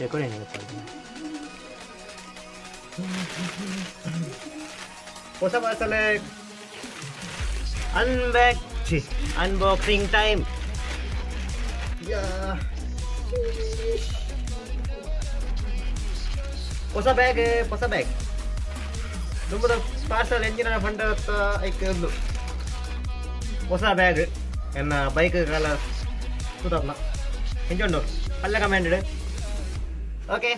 Recording ಆಗುತ್ತೆ ಹೊಸ parcel unboxing time. ಹೊಸ ಬ್ಯಾಗ್ ತುಂಬ ಪಾರ್ಸಲ್ ಎಂಜಿನ ಫಂಡ ಐಕ್ಲು ಹೊಸ ಬ್ಯಾಗ್ ಎನ್ನ ಬೈಕ್ ಕಾಲ ಸುತ್ತಪ್ಪ ಎಂಚುಂಡು ಪಲ್ಲೆ ಕಮೆಂಟೆಡ್ ಓಕೆ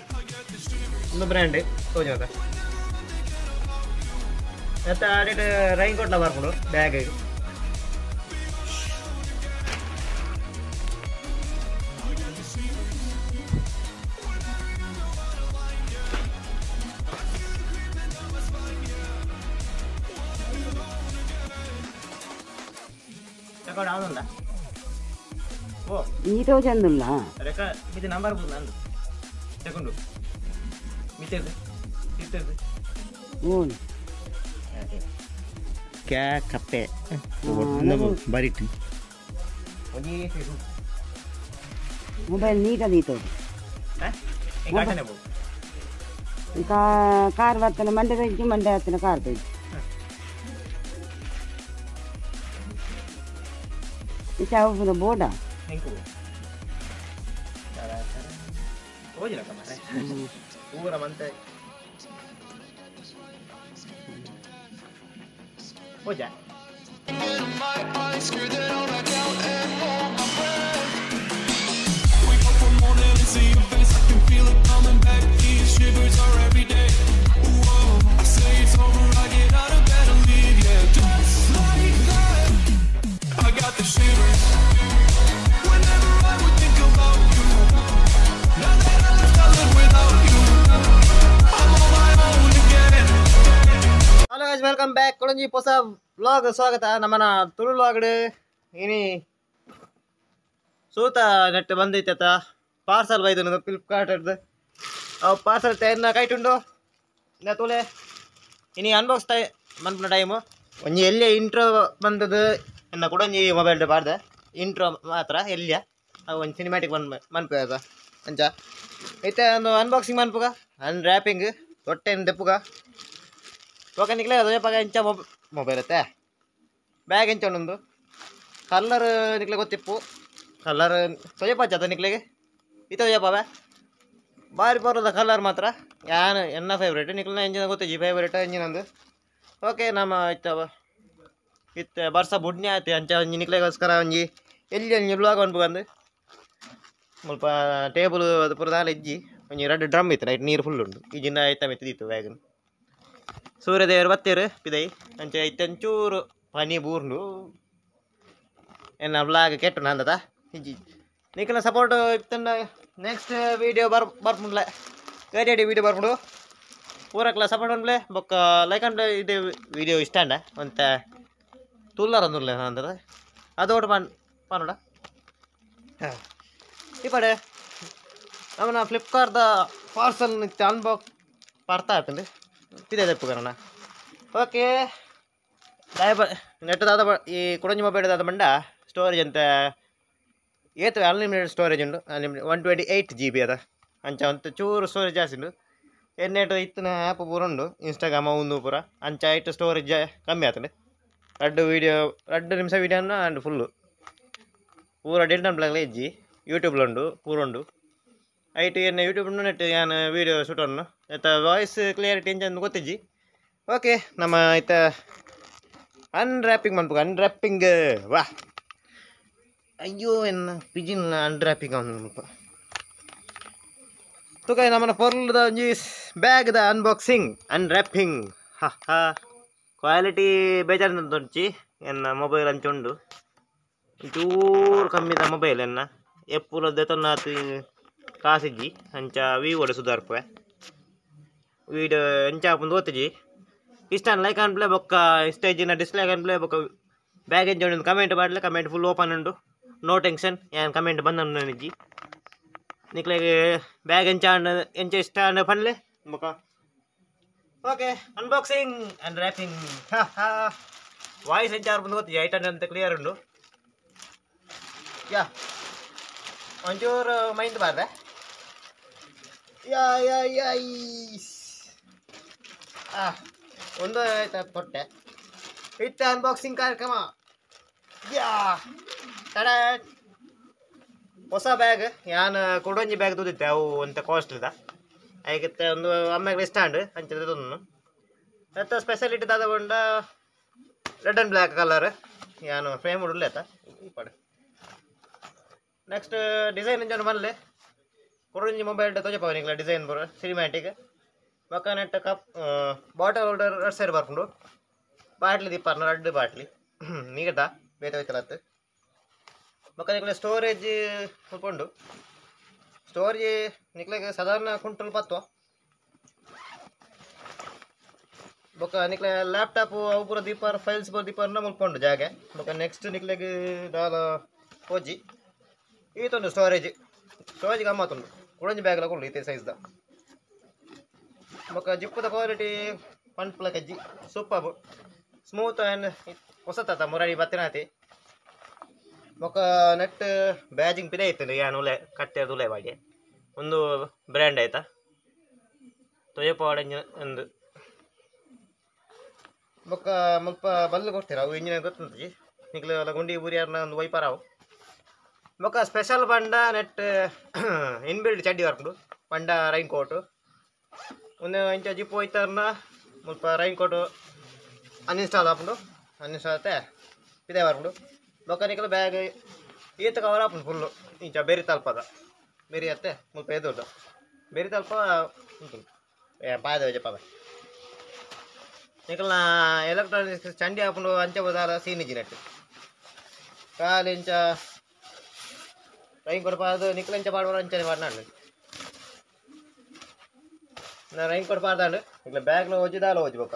ಒಂದು ಬ್ರ್ಯಾಂಡ್ ತೋಜ ಮತ್ತೆ ಆಡಿಟ್ ರೈನ್ ಕೋಟ್ಲ ಬರ್ಕೊಂಡು ಬ್ಯಾಗ್ ರೆಕಾರ್ಡ್ ಆಗುಂದ ಓ ನೀಟೋ ಚಂದುಲ್ಲ ರೆಕಾರ್ಡ್ ಇದು ನಂಬರ್ ಬಂದು ನಂದು ತಗೊಂಡು ಮಿತ್ತದು ಇರ್ತದೆ ಓನ್ ಕ್ಯಾ ಕಪ್ಪೆ ಬರಿಟ್ಟು ಒಂಜಿ ಮೊಬೈಲ್ ನೀಟೋ ಕಾರ್ ಬರ್ತಾನೆ ಮಂಡ್ಯ ತೆಗ್ದು ಮಂಡ್ಯ ಹತ್ತಿನ ಕಾರ್ ತೆಗ್ದು ಇಷ್ಟ ಬೋರ್ಡ ಊರ ಮಂತೆ ಹೋಜ ವೆಲ್ಕಮ್ ಬ್ಯಾಕ್ ಕೊಳಂಜಿ ಹೊಸ ವ್ಲಾಗ್ ಸ್ವಾಗತ ನಮ್ಮನ ತುಳು ವ್ಲಾಗ್ ಇನಿ ಸೂತ ನೆಟ್ ಬಂದೈತ ಪಾರ್ಸಲ್ ಬೈದು ಫ್ಲಿಪ್ಕಾರ್ಟ್ ಅವು ಪಾರ್ಸಲ್ ಟೈಮ್ನ ಕೈಟುಂಡು ತುಳೆ ಇನಿ ಅನ್ಬಾಕ್ಸ್ ಮನ್ಪುನ ಟೈಮು ಒಂಜಿ ಎಲ್ಲಿಯ ಇಂಟ್ರೋ ಬಂದದ್ದು ಎನ್ನ ಕೊಡಂಜಿ ಮೊಬೈಲ್ ಬಾರ್ದೆ ಇಂಟ್ರೋ ಮಾತ್ರ ಎಲ್ಲಿಯ ಅವು ಒಂದು ಸಿನಿಮ್ಯಾಟಿಕ್ ಮನ್ಪದ ಅಂಚ ಐತೆ ಒಂದು ಅನ್ಬಾಕ್ಸಿಂಗ್ ಮನ್ಪುಗ ಅನ್ರ್ಯಾಪಿಂಗ್ ತೊಟ್ಟೆನ್ ದೆಪ್ಪುಗ ಓಕೆ ನಿಕ್ಲೆ ಅದೇ ಎಂಚ ಮೊಬೈಲ್ ಐತೆ ಬ್ಯಾಗ್ ಎಂಚ ಒಂದು ಕಲ್ಲರ್ ನಿಕ್ಲೆ ಗೊತ್ತಿಪ್ಪು ಕಲ್ಲರ್ ತೊಯ್ಯಪ್ಪ ಹಚ್ಚದ ನಿಕ್ಲೆಗೆ ಇತ ತೊಯ್ಯಪ್ಪ ಭಾರಿ ಬರೋದ ಕಲರ್ ಮಾತ್ರ ಯಾನು ಎನ್ನ ಫೇವ್ರೇಟ್ ನಿಕ್ಲ ಎಂಜಿನ ಗೊತ್ತಿಜ್ಜಿ ಫೇವ್ರೇಟ್ ಎಂಜಿನಂದು ಓಕೆ ನಮ್ಮ ಇತ್ತ ಬರ್ಸ ಬುಡ್ನಿ ಆಯ್ತು ಅಂಚ ಒಂಜಿ ನಿಕ್ಲೆಗೋಸ್ಕರ ಒಂಜಿ ಎಲ್ಲಿ ಒಂಜಿ ಬ್ಲಾಗ್ ಅನ್ಪಂದು ಸ್ವಲ್ಪ ಟೇಬಲ್ ಅದು ಪುರದಾಲ ಇಜ್ಜಿ ಒಂಜಿ 2 ಡ್ರಮ್ ಇತ್ತು ನೈಟ್ ನೀರು ಫುಲ್ ಉಂಟು ಈ ಜಿನ್ನ ಐತ ಮೆತ್ತಿದಿತ್ತು ಬ್ಯಾಗ್ ಸೂರ್ಯದೇವರು ಬತ್ತೇರು ಪಿದೈ ಅಂಚೆ ಐತಂಚೂರು ಪನಿ ಬೂರ್ಂಡು ಎನ್ನ ಬ್ಲಾಗ್ ಕೆಟ್ಟು ನಂದದ ಇಜ್ಜಿ ನಿಕ್ಲ ಸಪೋರ್ಟ್ ಇತ್ತಂಡ ನೆಕ್ಸ್ಟ್ ವೀಡಿಯೋ ಬರ್ಪುಂಡ್ಲೆ ಬೇರೆ ವೀಡಿಯೋ ಬರ್ಪುಡು ಪೂರಕ್ಲ ಸಪೋರ್ಟ್ ಅನ್ಲೆ ಬೊಕ್ಕ ಲೈಕ್ ಅಂಡ್ ಇದು ವೀಡಿಯೋ ಇಷ್ಟ ಅಂಡ ಅಂತ ತುಲ್ಲರ ಅಂದುಲ್ಲೆ ನಂದದ ಅದೋಡು ಪನ್ನಡ ಹಾಂ ಈ ಪಡೆ ನಮ್ಮನ್ನ ಫ್ಲಿಪ್ಕಾರ್ಟ್ದ ಪಾರ್ಸಲ್ ನಿತ್ಯ ಅನ್ಬಾಕ್ಸ್ ಬರ್ತಾ ಇರ್ತಂడి ಇದೇ ತೆಪ್ಪುಗರಣ ಓಕೆ ನೆಟ್ ದಾದ ಈ ಕೊಡಂಜಿ ಮೊಬೈಲ್ ದಾದ ಬಂಡ ಸ್ಟೋರೇಜ್ ಅಂತ ಏತು ಅನ್ಲಿಮಿಟೆಡ್ ಸ್ಟೋರೇಜ್ ಉಂಡು ಅನ್ಲಿಮಿಟೆಡ್ 128 GB ಅದ ಅಂಚ ಅಂತ ಚೂರು ಸ್ಟೋರೇಜ್ ಜಾಸ್ತಿ ಉಂಡು ಎನ್ನೆಟು ಇತ್ತಿನ ಆ್ಯಪ್ ಪೂರ ಉಂಡು ಇನ್ಸ್ಟಾಗ್ರಾಮ ಒಂದು ಪೂರ ಅಂಚ ಇಟ್ಟು ಸ್ಟೋರೇಜ್ ಕಮ್ಮಿ ಆಗ್ತದೆ 2 ನಿಮಿಷ ವೀಡಿಯೋನ ಅಂಡ್ ಫುಲ್ಲು ಪೂರ ಡೆಲ್ಟನ್ ಪ್ಲಾಗ್ಲ ಇಜ್ಜಿ ಯೂಟ್ಯೂಬ್ಲ ಉಂಡು ಪೂರ ಉಂಡು ಐಟು ಏನು ಯೂಟ್ಯೂಬ್ ನೆಟ್ ಏನು ವೀಡಿಯೋ ಶೂಟ್ ಅನ್ನು ಆಯ್ತ ವಾಯ್ಸ್ ಕ್ಲಿಯರಿಟಿ ಎಂಚಂದು ಗೊತ್ತಿಜ್ಜಿ ಓಕೆ ನಮ್ಮ ಆಯ್ತ ಅನ್ರ್ಯಾಪಿಂಗ್ ಮನ್ಪುಗ ಅನ್ರ್ಯಾಪಿಂಗ್ ವಾ ಅಯ್ಯೋ ಎನ್ನ ಪಿಜಿನ್ ಅನ್ರ್ಯಾಪಿಂಗ್ ಅನ್ಪ ತುಕ ನಮ್ಮನ ಪೊರ್ಲದ ಒಂಜಿ ಬ್ಯಾಗ್ದ ಅನ್ಬಾಕ್ಸಿಂಗ್ ಅನ್ರ್ಯಾಪಿಂಗ್ ಹಾ ಹಾ ಕ್ವಾಲಿಟಿ ಬೇಜಾರಿಂಚಿ ಎನ್ನ ಮೊಬೈಲ್ ಅಂಚುಂಡು ಚೂರು ಕಮ್ಮಿದ ಮೊಬೈಲ್ ಎನ್ನ ಎಪ್ಪುಲ ದೆತೊನ್ನಾತಿ ಕಾಸಿಜ್ಜಿ ಅಂಚ ವಿವೋಡು ಸುಧಾರ್ಪೆ ವೀಡಿಯೋ ಎಂಚ ಆಪುಂದು ಗೊತ್ತಿಜ್ಜಿ ಇಷ್ಟ ಲೈಕ್ ಅನ್ಪ್ಲೆ ಬೊಕ್ಕ ಇಷ್ಟ ಇಜ್ಜಿನ ಡಿಸ್ಲೈಕ್ ಅನ್ಪ್ಲೆ ಬೊಕ್ಕ ಬ್ಯಾಗ್ ಎಂಚ ಒಂದು ಕಮೆಂಟ್ ಮಾಡ್ಲೆ ಕಮೆಂಟ್ ಫುಲ್ ಓಪನ್ ಉಂಡು ನೋ ಟೆನ್ಷನ್ ಏನು ಕಮೆಂಟ್ ಬಂದು ಇಜ್ಜಿ ನಿಕ್ಲೆಗೆ ಬ್ಯಾಗ್ ಎಂಚ ಇಷ್ಟ ಅಂಡ ಪನ್ಲೆ ಬೊಕ್ಕ ಓಕೆ ಅನ್ಬಾಕ್ಸಿಂಗ್ ಅಂಡ್ ರ್ಯಾಪಿಂಗ್ ಹಾ ಹಾ ವಾಯ್ಸ್ ಎಂಚ ಆರ್ಪುಂದು ಗೊತ್ತಿಜ್ಜಿ ಐಟನ್ ಅಂತ ಕ್ಲಿಯರ್ ಉಂಡು ಯಾ ಒಂಚೂರು ಮೈಂಡ್ ಬಾರ್ದೆ ಯಾ ಯಾ ಯಾ ಒಂದು ಆಯ್ತಾ ಕೊಟ್ಟೆ ಇತ್ತ ಅನ್ಬಾಕ್ಸಿಂಗ್ ಕಾರ್ಯಕ್ರಮ ಯಾ ತಡ ಹೊಸ ಬ್ಯಾಗ್ ಯಾನು ಕೊಡೊಂಜಿ ಬ್ಯಾಗ್ ತುದಿತ್ತೆ ಅವು ಅಂತ ಕಾಸ್ಟ್ಲಿದ ಅದಕ್ಕೆ ಒಂದು ಅಮ್ಮಗೆ ಸ್ಟ್ಯಾಂಡ್ ಅಂಚಿದ ತೊಂದು ಮತ್ತು ಸ್ಪೆಷಾಲಿಟಿ ತಗೊಂಡ ರೆಡ್ ಆ್ಯಂಡ್ ಬ್ಲ್ಯಾಕ್ ಕಲರ್ ಯಾನು ಫ್ರೇಮ್ ಉಡ್ಲೆ ಆಯ್ತಾ ಈ ಪಡೆ ನೆಕ್ಸ್ಟ್ ಡಿಸೈನ್ ಇಂಜನ್ ಮಲ್ಲೆ ಕೊಡೊಂಜಿ ಮೊಬೈಲ್ ತೊಜಪಾವನಿಲ್ಲ ಡಿಸೈನ್ ಬರೋ ಸಿನಿಮ್ಯಾಟಿಕ್ ಬೊಕ್ಕ ನೆಟ್ ಕಪ್ ಬಾಟಲ್ ಹೋಲ್ಡರ್ 2 ಸೇರಿ ಬರ್ಕೊಂಡು ಬಾಟ್ಲಿ ದಿಪ್ಪಾರ್ನ 2 ಬಾಟ್ಲಿ ನೀಗದ ಬೇತ ಹೋಯ್ತಲತ್ತು ಬೊಕ್ಕ ನಿಕ್ಲೆ ಸ್ಟೋರೇಜ್ ಉಳ್ಕೊಂಡು ಸ್ಟೋರೇಜ್ ನಿಕ್ಲೆಗೆ ಸಾಧಾರಣ ಕುಂಟಲ್ ಪತ್ವ ಬೊಕ್ಕ ನಿಕ್ಲೆ ಲ್ಯಾಪ್ಟಾಪ್ ಅವು ಪೂರ ದೀಪಾರ ಫೈಲ್ಸ್ ಪೂರ ದೀಪಾರನ ಮುಲ್ಕೊಂಡು ಜಾಗೆ ಬೊಕ್ಕ ನೆಕ್ಸ್ಟ್ ನಿಕ್ಲೆಗೆ ದಾಲ ಹೋಜಿ ಈತೊಂದು ಸ್ಟೋರೇಜ್ ಗಮ್ಮತ್ತುಂಡು ಕುಡಂಜಿ ಬ್ಯಾಗ್ಲ ಕೊಂಡು ಈತೆ ಸೈಜ್ದ ಬೊಕ್ಕ ಜಿಪ್ಪುದ ಕ್ವಾಲಿಟಿ ಪಂಟ್ಲ ಕಜ್ಜಿ ಸೂಪರ್ ಸ್ಮೂತ್ ಆ್ಯಂಡ್ ಹೊಸತ ಮುರಡಿ ಬತ್ತಿನಾತಿ ಬೊಕ್ಕ ನೆಟ್ ಬ್ಯಾಜಿಂಗ್ ಪಿದೆ ಇತ್ತು ಯಾನು ಉಲೆ ಕಟ್ಟೆದು ಉಲೆ ಬಾಗೆ ಒಂದು ಬ್ರ್ಯಾಂಡ್ ಆಯ್ತಾ ತೊಯಪಾಡಂಜ ಒಂದು ಬೊಕ್ಕ ಮುಲ್ಪ ಬಲ್ಲು ಕೊಡ್ತೀರ ಅವು ಇಂಜಿನ್ ಗೊತ್ತುಂಟು ನಿಕ್ಲೆ ಗುಂಡಿ ಬುರಿಯಾರ್ನ ಒಂದು ವೈಪರ್ ಅವು ಬೊಕ್ಕ ಸ್ಪೆಷಲ್ ಬಂಡ ನೆಟ್ ಇನ್ಬಿಲ್ಡ್ ಚಡ್ಡಿ ಬರ್ಕೊಂಡು ಬಂಡ ರೈನ್ ಕೋಟು ಒಂದು ಇಂಚ ಜಿಪ್ಪು ಹೋಯ್ತಾರನ್ನ ಮುಲ್ಪ ರೈನ್ ಕೋಟು ಅನ್ಇನ್ಸ್ಟಾಲ್ ಹಾಕೊಂಡು ಅನ್ಇನ್ಸ್ಟಾಲ್ ಆಗುತ್ತೆ ಇದೇ ಬರ್ಕೊಂಡು ಬೊಕ್ಕ ನಿಕ್ಲ ಬ್ಯಾಗ್ ಈತ ಕವರ್ ಹಾಕೊಂಡು ಫುಲ್ಲು ಇಂಚ ಬೇರೆ ತಲ್ಪದ ಬೇರೆ ಅತ್ತೆ ಮುಲ್ಪ ಎದುರ್ದು ಬೇರೆ ತಲ್ಪ ಉಂಟು ಪಾಯದ ಜಪ್ಪ ನಿಕಲ್ನ ಎಲೆಕ್ಟ್ರಾನಿಕ್ಸ್ ಚಂಡಿ ಹಾಕೊಂಡು ಅಂಚೆ ಬದಾಲ ಸೀನಿಜಿ ನೆಟ್ ಕಾಲು ಇಂಚ ರೈನ್ ಕೋಟ್ ಪಾರ್ದು ನಿಕ್ಲೆಂಚ ಪಾಡುವ ಅಂಚನೆ ಮಾಡ್ನಾಡು ನಾ ರೈನ್ ಕೋಟ್ ಪಾರ್ದಾಂಡು ನಿಕ್ಲ ಬ್ಯಾಗ್ಲ ಹೋಜಿ ದಾಲ ಹೋಜಿ ಬೊಕ್ಕ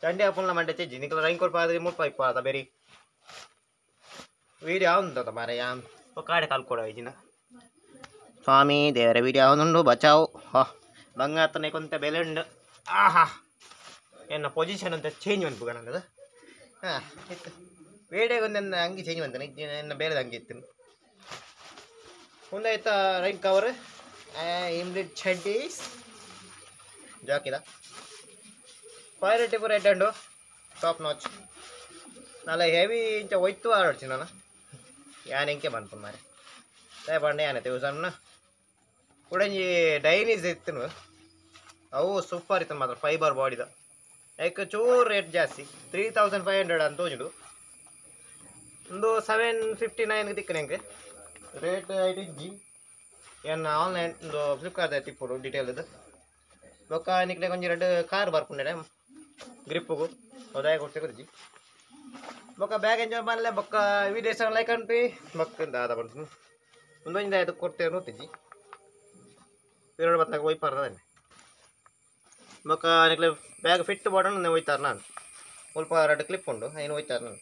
ಚಂಡಿ ಹಾಪುಲ್ನ ಮಂಡೆ ಚೆಜ್ಜಿ ನಿಕ್ಲ ರೈನ್ ಕೋಟ್ ಪಾರ್ದು ಮುಲ್ಪ ಇಪ್ಪಾದ ಬೇರೆ ವೀಡಿಯೋ ಯಾವ್ದು ಮಾರೆ ಯಾನ್ ಕಾಡೆ ಕಾಲ್ಕೊಡ ಇಜಿನ ಸ್ವಾಮಿ ದೇವರ ವೀಡಿಯೋ ಯಾವ್ದುಂಡು ಬಚಾವು ಹಾ ಬಂಗಾತನೆ ಕೊಂತ ಬೆಲೆ ಉಂಡು ಆಹಾ ಎನ್ನ ಪೊಸಿಷನ್ ಅಂತ ಚೇಂಜ್ ಬಂತು ನನ್ನದು ಹಾಂ ಇತ್ತು ವೀಡಿಯೋಗೆ ಒಂದನ್ನು ಅಂಗಿ ಚೇಂಜ್ ಬಂತಾನೆ ಎನ್ನ ಬೇರೆದು ಅಂಗಿ ಇತ್ತು ಮುಂದಾಯ್ತಾ ರೈನ್ ಕವರ್ ಇಮ್ಲಿಡ್ ಚಡ್ಡೀಸ್ ಜಾಕಿದ ಕ್ವಾಲಿಟಿ ಪೂರ ರೆಡ್ ಅಂಡು ಟಾಪ್ ನಾಚ್ ನಾಳೆ ಹೆವಿ ಇಂಚ ಒಯ್ತು ಆಡೋಡ್ಸಿ ನಾನು ಯಾನ್ ಎಂಕೆ ಬಂತು ಮಾರೆ ದೇ ಬಂಡೆ ಯಾನೆ ದಿವಸನ್ನ ಕುಡಂಜಿ ಡೈನೀಸ್ ಇತ್ತು ಅವು ಸೂಪರ್ ಇತ್ತು ಮಾತ್ರ ಫೈಬರ್ ಬಾಡಿದ ಯಾಕೆ ಚೂರು ರೇಟ್ ಜಾಸ್ತಿ 3500 ಅಂತ ತೋಜುಡು ಒಂದು 759 ತಿಕ್ಕ ನಂಗೆ ರೇಟ್ ಐಟಿಜ್ಜಿ ಏನು ಆನ್ಲೈನ್ ಒಂದು ಫ್ಲಿಪ್ಕಾರ್ಟ್ ತಿಪ್ಪುಡು ಡೀಟೇಲ್ ಇದು ಬೊಕ್ಕ ನಿಕ್ಲೆ ಕೊಂಚ 2 ಕಾರ್ ಬರ್ಕೊಂಡೆ ಗ್ರಿಪ್ಪುಗು ಹೋದಾಯ ಕೊಡ್ತಿಜ್ಜಿ ಬೊಕ್ಕ ಬ್ಯಾಗ್ ಎಂಜಾಯ್ ಮಾಡಲೆ ಬೊಕ್ಕ ವಿಡಿಯೋಸ್ ಲೈಕ್ ಅಂಟಿ ಬೊಕ್ಕ ದಾದ ಬಂತು ಮುಂದೊಂದು ಆಯ್ತು ಕೊಡ್ತೇವೆ ನೋಡ್ತಿಜ್ಜಿ ಎರಡು ಬತ್ತಾಗ ಒಯ್ಪಾರ್ದಾನೆ ಬೊಕ್ಕ ನಿಕ್ಲೆ ಬ್ಯಾಗ್ ಫಿಟ್ ಬಾಡನ್ನು ಒಯ್ತಾರೆ ನಾನು ಸ್ವಲ್ಪ 2 ಕ್ಲಿಪ್ ಉಂಡು ಏನು ಒಯ್ತಾರೆ ನಾನು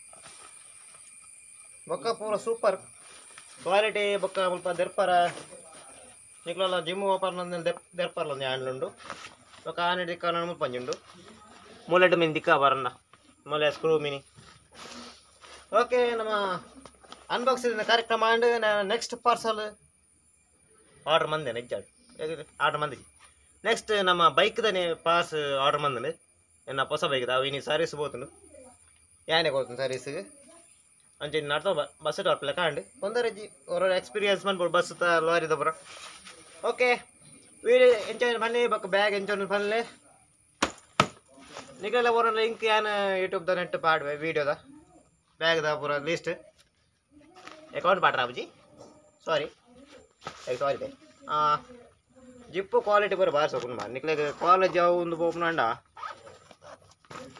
ಬೊಕ್ಕ ಪೂರ ಸೂಪರ್ ಕ್ವಾಲಿಟಿ ಬೊಕ್ಕ ಸ್ವಲ್ಪ ದೆರ್ಪರ ನಿಕ್ಲೆಲ್ಲ ಜಿಮ್ ಓಪರ್ನ ದೆರ್ಪರ್ಲ ಒಂದು ಹ್ಯಾಂಡ್ಲುಂಡು ಬೊಕ್ಕ ಆನೆ ದಿಕ್ಕ ನಾನು ಮುಲ್ಪಂಜುಂಡು ಮೂಲೆಡ್ ಮಿನಿ ದಿಕ್ಕ ಬರನ್ನ ಮೂಲೆ ಸ್ಕ್ರೂ ಮಿನಿ ಓಕೆ ನಮ್ಮ ಅನ್ಬಾಕ್ಸಿಂಗ್ ಕಾರ್ಯಕ್ರಮ ಅಂಡ್ ನೆಕ್ಸ್ಟ್ ಪಾರ್ಸಲ್ ಆರ್ಡರ್ ಮಂದೆ ನಿಜ ಆರ್ಡರ್ ಮಂದಿ ನೆಕ್ಸ್ಟ್ ನಮ್ಮ ಬೈಕ್ದನೇ ಪಾಸ್ ಆರ್ಡರ್ ಮಂದನೆ ಎನ್ನ ಹೊಸ ಬೈಕ್ದ ಅವು ಇನ್ನು ಸರ್ವಿಸ್ పోతుండు ಯಾನೆ ಕೊಡ್ತೀನಿ ಸರ್ವಿಸ್ಗೆ ಅಂಚೆ ನಡ್ತಾವ ಬಸ್ ಟಾಪ್ಲೆ ಕಾಂಡು ಒಂದರಜಿ ಅವರ ಎಕ್ಸ್ಪೀರಿಯನ್ಸ್ ಮಾಡ್ಬೋದು ಬಸ್ ಲಾರಿದ ಬರ ಓಕೆ ವೀಡಿಯೋ ಎಂಜಾಯ್ ಮನೆ ಬಕ್ ಬ್ಯಾಗ್ ಎಂಜಾಯ್ ಪನ್ಲೆ ನಿಗಲ ಬರೋ ಲಿಂಕ್ ಯಾನ ಯೂಟ್ಯೂಬ್ದ ನೆಟ್ ಪಾಡ್ವೆ ವೀಡಿಯೋದ ಬ್ಯಾಗ್ದ ಪೂರ ಲಿಸ್ಟ್ ಅಕೌಂಟ್ ಪಾಡ್ರ ಅಬ್ಜಿ ಸಾರಿ ಸಾರಿ ಜಿಪ್ಪು ಕ್ವಾಲಿಟಿ ಬರೋ ಬಾರಿ ಸೋಕೊಂಡು ಮಾಡಿ ನಿಕ್ಲೆಗೆ ಕಾಲೇಜ್ ಅವು ಒಂದು ಓಪನ್ ಅಂಡ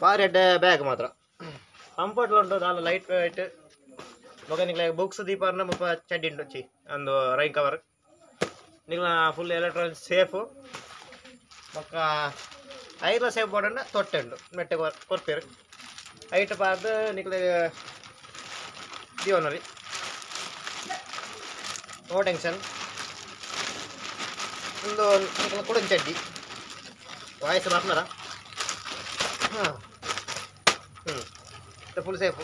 ಬಾರಿ ಅಡ್ಡ ಬ್ಯಾಗ್ ಮಾತ್ರ ಕಂಫರ್ಟ್ ಉಂಟು ನಾಲ್ ಲೈಟ್ ವೆಯ್ಟ್ ಮಗ ನಿಕ್ಲೆಗೆ ಬುಕ್ಸ್ ದೀಪಾರ್ನ ಮುಪ್ಪ ಚಡ್ಡಿ ಉಂಟು ಚಿ ಒಂದು ರೈನ್ ಕವರ್ ನಿಕ್ಲ ಫುಲ್ ಎಲೆಕ್ಟ್ರಾನಿಕ್ ಸೇಫು ಮಕ್ಕ ಐರ್ಲ ಸೇಫ್ ಬೋರ್ಡನ್ನ ತೊಟ್ಟೆ ಉಂಟು ಮೆಟ್ಟೆ ಕೊಡ್ತೀರಿ ಐಟ್ ಪಾರ್ದು ನಿಕ್ಲೆಗೆ ಜೀವನರಿ ನೋ ಟೆನ್ಷನ್ ಒಂದು ಕುಡನ್ ಚಡ್ಡಿ ವಾಯ್ಸ್ ಬರ್ತಾರ ಹಾಂ ಫುಲ್ ಸೇಫು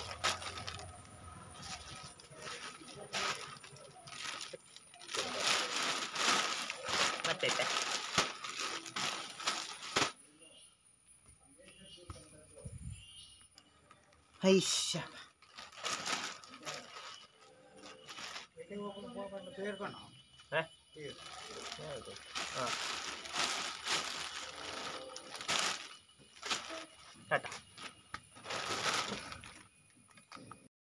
ಬರ್ತೈತೆ. ಐಶ್ಯ ಹಾಂ